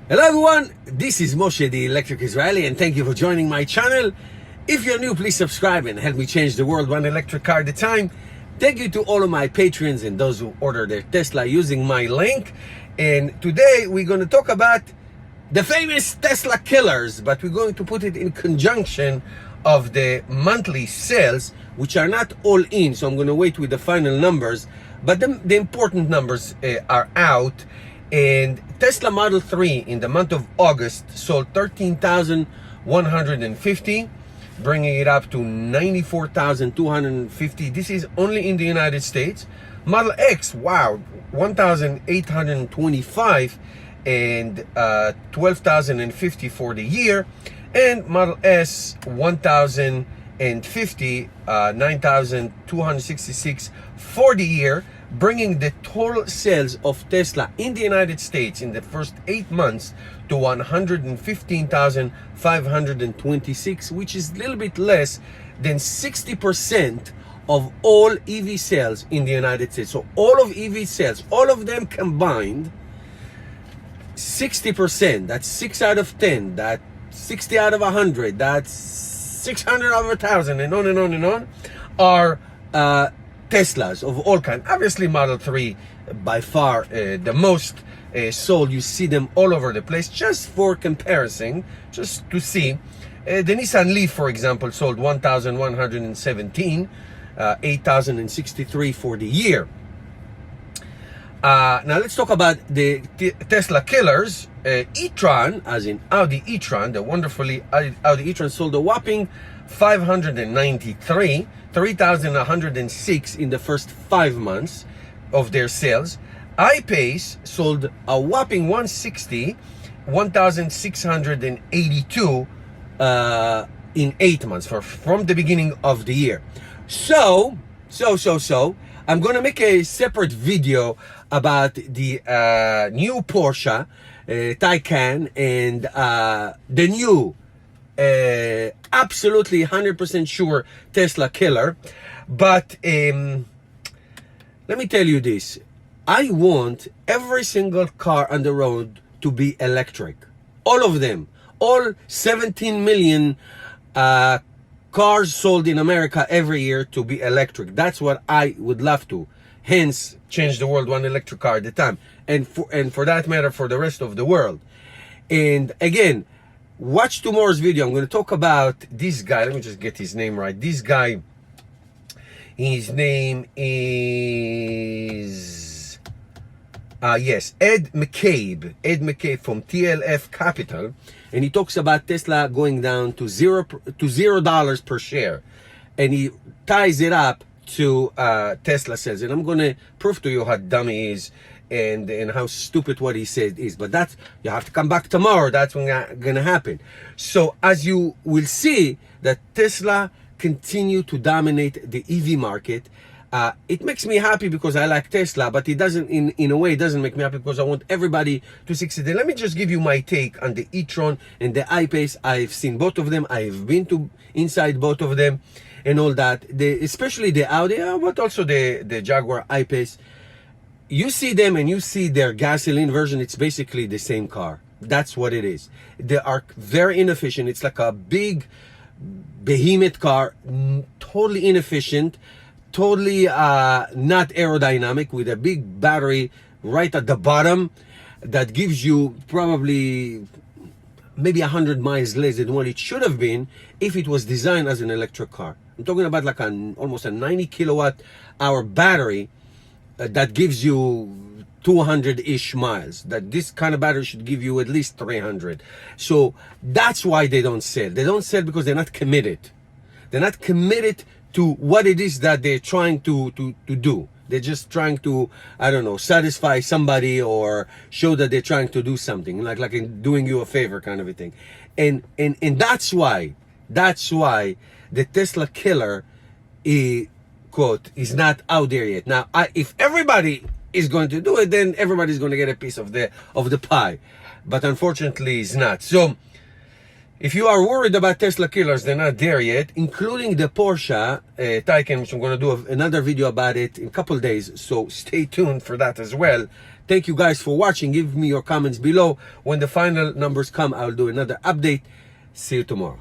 Hello everyone, this is Moshe the Electric Israeli and thank you for joining my channel. If you're new, please subscribe and help me change the world one electric car at a time. Thank you to all of my patrons and those who order their Tesla using my link. And today we're going to talk about the famous Tesla killers, but we're going to put it in conjunction of the monthly sales, which are not all in, so I'm going to wait with the final numbers, but the important numbers are out. And Tesla Model 3 in the month of August sold 13,150, bringing it up to 94,250. This is only in the United States. Model X, wow, 1,825 and 12,050 for the year. And Model S, 1,050, 9,266 for the year, bringing the total sales of Tesla in the United States in the first 8 months to 115,526, which is a little bit less than 60% of all EV sales in the United States. So all of EV sales, all of them combined, 60%, that's 6 out of 10, that's 60 out of 100, that's 600 out of 1,000, and on and on and on, are Teslas of all kinds. Obviously Model 3 by far the most sold. You see them all over the place. Just for comparison, just to see, the Nissan Leaf, for example, sold 1,117, 8,063 for the year. Now let's talk about the Tesla killers. e-tron, as in Audi e-tron, the wonderfully Audi e-tron sold a whopping 593, 3,106 in the first 5 months of their sales. iPace sold a whopping 160, 1,682 in 8 months from the beginning of the year. So I'm gonna make a separate video about the new Porsche Taycan and the new absolutely 100% sure Tesla killer. But let me tell you this, I want every single car on the road to be electric, all of them, all 17 million cars sold in America every year to be electric. That's what I would love to, hence change the world one electric car at a time, and for that matter for the rest of the world. And again, watch tomorrow's video. I'm going to talk about this guy. Let me just get his name right. This guy, his name is yes, Ed McCabe from TLF Capital, and he talks about Tesla going down to $0 per share, and he ties it up to Tesla sales. And I'm going to prove to you how dumb he is and how stupid what he said is. But that's, you have to come back tomorrow. That's when gonna happen. So as you will see, that Tesla continue to dominate the EV market. It makes me happy because I like Tesla, but it doesn't, in a way, it doesn't make me happy because I want everybody to succeed. And let me just give you my take on the e-tron and the iPace. I've seen both of them. I've been to inside both of them and all that. Especially the Audi, but also the Jaguar I-Pace. You see them and you see their gasoline version, it's basically the same car. That's what it is. They are very inefficient. It's like a big behemoth car, totally inefficient, totally not aerodynamic, with a big battery right at the bottom that gives you probably maybe 100 miles less than what it should have been if it was designed as an electric car. I'm talking about like almost a 90 kilowatt hour battery that gives you 200-ish miles. That this kind of battery should give you at least 300. So that's why they don't sell. They don't sell because they're not committed. They're not committed to what it is that they're trying to do. They're just trying to, I don't know, satisfy somebody or show that they're trying to do something, like in doing you a favor kind of a thing. And that's why the Tesla killer quote is not out there yet. Now, if everybody is going to do it, then everybody's going to get a piece of the pie. But unfortunately, it's not. So if you are worried about Tesla killers, they're not there yet, including the Porsche Taycan, which I'm going to do another video about it in a couple days. So stay tuned for that as well. Thank you guys for watching. Give me your comments below. When the final numbers come, I'll do another update. See you tomorrow.